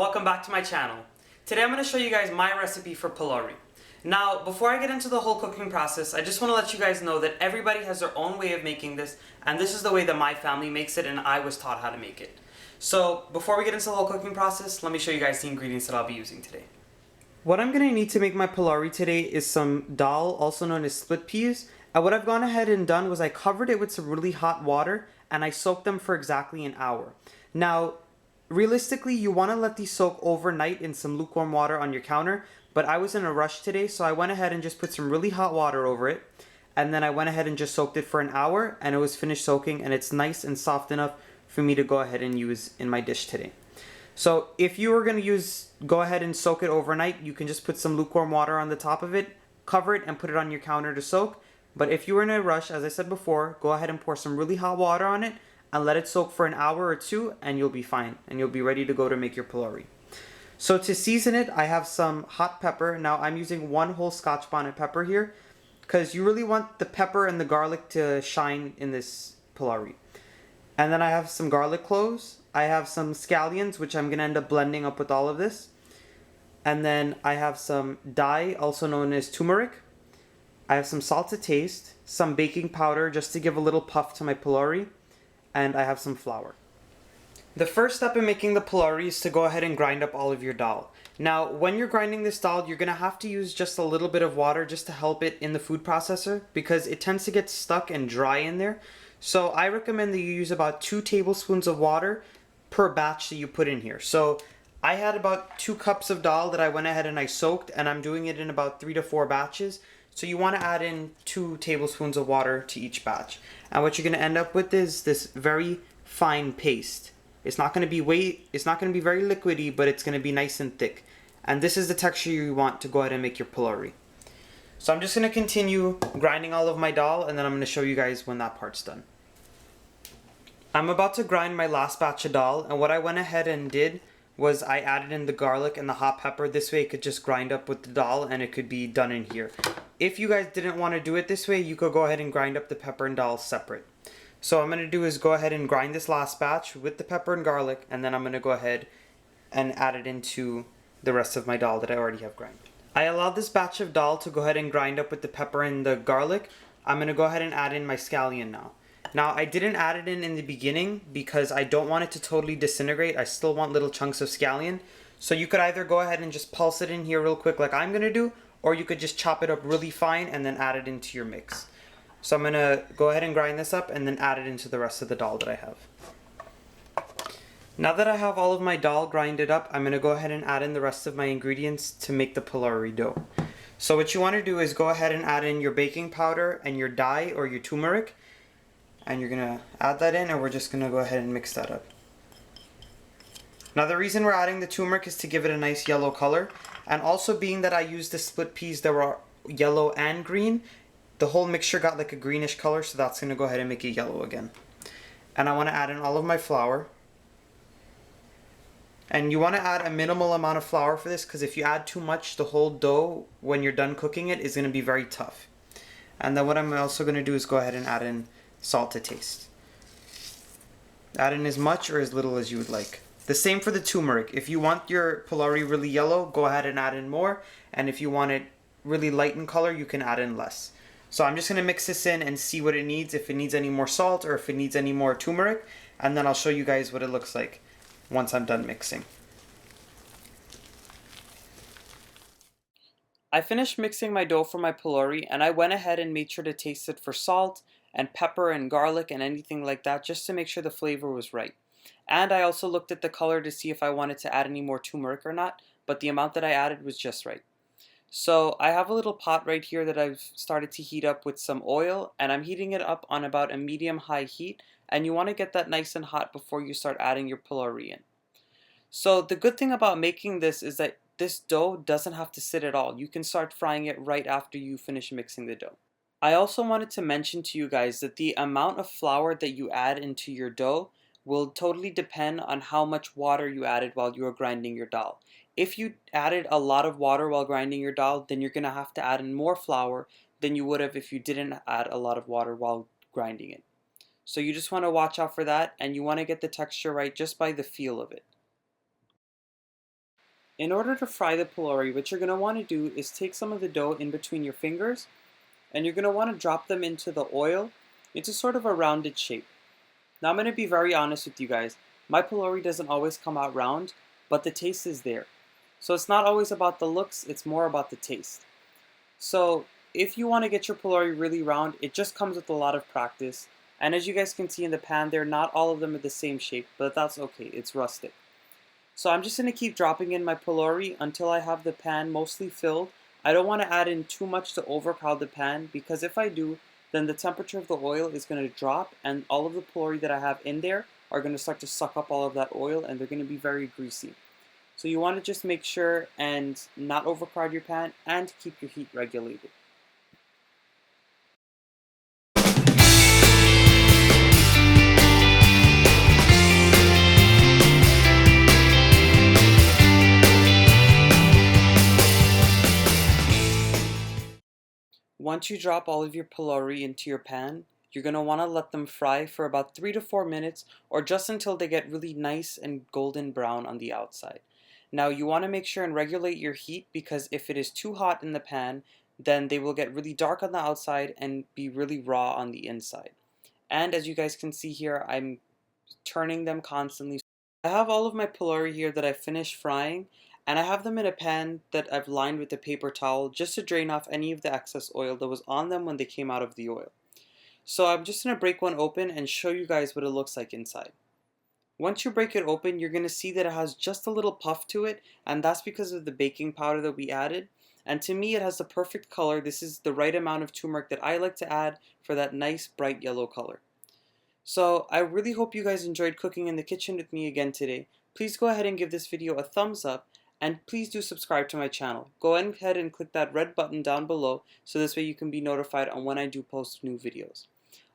welcome back to my channel. Today I'm going to show you guys my recipe for Polourie. Now, before I get into the whole cooking process, I just want to let you guys know that everybody has their own way of making this, and this is the way that my family makes it and I was taught how to make it. So, before we get into the whole cooking process, let me show you guys the ingredients that I'll be using today. What I'm going to need to make my Polourie today is some Dhal, also known as split peas. And what I've gone ahead and done was I covered it with some really hot water and I soaked them for exactly an hour. Now, realistically, you want to let these soak overnight in some lukewarm water on your counter, but I was in a rush today, so I went ahead and just put some really hot water over it, and then I went ahead and just soaked it for an hour, and it was finished soaking, and it's nice and soft enough for me to go ahead and use in my dish today. So if you were going to go ahead and soak it overnight, you can just put some lukewarm water on the top of it, cover it, and put it on your counter to soak. But if you were in a rush, as I said before, go ahead and pour some really hot water on it, and let it soak for an hour or two, and you'll be fine, and you'll be ready to go to make your Polourie. So to season it, I have some hot pepper. Now I'm using one whole scotch bonnet pepper here, because you really want the pepper and the garlic to shine in this Polourie. And then I have some garlic cloves. I have some scallions, which I'm going to end up blending up with all of this. And then I have some Dhal, also known as tumeric. I have some salt to taste, some baking powder just to give a little puff to my Polourie, and I have some flour. The first step in making the Polourie is to go ahead and grind up all of your Dhal. Now, when you're grinding this Dhal, you're going to have to use just a little bit of water just to help it in the food processor because it tends to get stuck and dry in there. So I recommend that you use about 2 tablespoons of water per batch that you put in here. So I had about 2 cups of Dhal that I went ahead and I soaked, and I'm doing it in about 3 to 4 batches. So you want to add in 2 tablespoons of water to each batch. And what you're going to end up with is this very fine paste. It's not going to be very liquidy, but it's going to be nice and thick. And this is the texture you want to go ahead and make your Polourie. So I'm just going to continue grinding all of my Dhal, and then I'm going to show you guys when that part's done. I'm about to grind my last batch of Dhal, and what I went ahead and did was I added in the garlic and the hot pepper. This way it could just grind up with the Dhal and it could be done in here. If you guys didn't want to do it this way, you could go ahead and grind up the pepper and Dhal separate. So what I'm going to do is go ahead and grind this last batch with the pepper and garlic, and then I'm going to go ahead and add it into the rest of my Dhal that I already have grinded. I allowed this batch of Dhal to go ahead and grind up with the pepper and the garlic. I'm going to go ahead and add in my scallion now. Now, I didn't add it in the beginning because I don't want it to totally disintegrate. I still want little chunks of scallion. So you could either go ahead and just pulse it in here real quick like I'm going to do, or you could just chop it up really fine and then add it into your mix. So I'm going to go ahead and grind this up and then add it into the rest of the Dhal that I have. Now that I have all of my Dhal grinded up, I'm going to go ahead and add in the rest of my ingredients to make the Polourie dough. So what you want to do is go ahead and add in your baking powder and your dye or your turmeric. And you're going to add that in, and we're just going to go ahead and mix that up. Now the reason we're adding the turmeric is to give it a nice yellow color, and also being that I used the split peas that were yellow and green, the whole mixture got like a greenish color, so that's going to go ahead and make it yellow again. And I want to add in all of my flour. And you want to add a minimal amount of flour for this, because if you add too much, the whole dough, when you're done cooking it, is going to be very tough. And then what I'm also going to do is go ahead and add in salt to taste. Add in as much or as little as you would like. The same for the turmeric. If you want your Polourie really yellow, go ahead and add in more. And if you want it really light in color, you can add in less. So I'm just going to mix this in and see what it needs, if it needs any more salt or if it needs any more turmeric. And then I'll show you guys what it looks like once I'm done mixing. I finished mixing my dough for my Polourie, and I went ahead and made sure to taste it for salt and pepper and garlic and anything like that, just to make sure the flavor was right. And I also looked at the color to see if I wanted to add any more turmeric or not, but the amount that I added was just right. So I have a little pot right here that I've started to heat up with some oil, and I'm heating it up on about a medium-high heat, and you want to get that nice and hot before you start adding your Polourie in. So the good thing about making this is that this dough doesn't have to sit at all. You can start frying it right after you finish mixing the dough. I also wanted to mention to you guys that the amount of flour that you add into your dough will totally depend on how much water you added while you were grinding your Dhal. If you added a lot of water while grinding your Dhal, then you're going to have to add in more flour than you would have if you didn't add a lot of water while grinding it. So you just want to watch out for that, and you want to get the texture right just by the feel of it. In order to fry the Polourie, what you're going to want to do is take some of the dough in between your fingers, and you're going to want to drop them into the oil into sort of a rounded shape. Now I'm going to be very honest with you guys. My Polourie doesn't always come out round, but the taste is there. So it's not always about the looks, it's more about the taste. So if you want to get your Polourie really round, it just comes with a lot of practice. And as you guys can see in the pan there, not all of them are the same shape, but that's okay, it's rustic. So I'm just going to keep dropping in my Polourie until I have the pan mostly filled. I don't want to add in too much to overcrowd the pan, because if I do, then the temperature of the oil is going to drop and all of the Polourie that I have in there are going to start to suck up all of that oil and they're going to be very greasy. So you want to just make sure and not overcrowd your pan and keep your heat regulated. Once you drop all of your Polourie into your pan, you're going to want to let them fry for about 3 to 4 minutes, or just until they get really nice and golden brown on the outside. Now you want to make sure and regulate your heat, because if it is too hot in the pan, then they will get really dark on the outside and be really raw on the inside. And as you guys can see here, I'm turning them constantly. I have all of my Polourie here that I finished frying, and I have them in a pan that I've lined with a paper towel just to drain off any of the excess oil that was on them when they came out of the oil. So I'm just going to break one open and show you guys what it looks like inside. Once you break it open, you're going to see that it has just a little puff to it, and that's because of the baking powder that we added. And to me, it has the perfect color. This is the right amount of turmeric that I like to add for that nice bright yellow color. So I really hope you guys enjoyed cooking in the kitchen with me again today. Please go ahead and give this video a thumbs up, and please do subscribe to my channel. Go ahead and click that red button down below so this way you can be notified on when I do post new videos.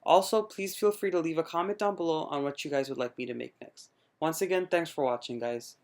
Also, please feel free to leave a comment down below on what you guys would like me to make next. Once again, thanks for watching, guys.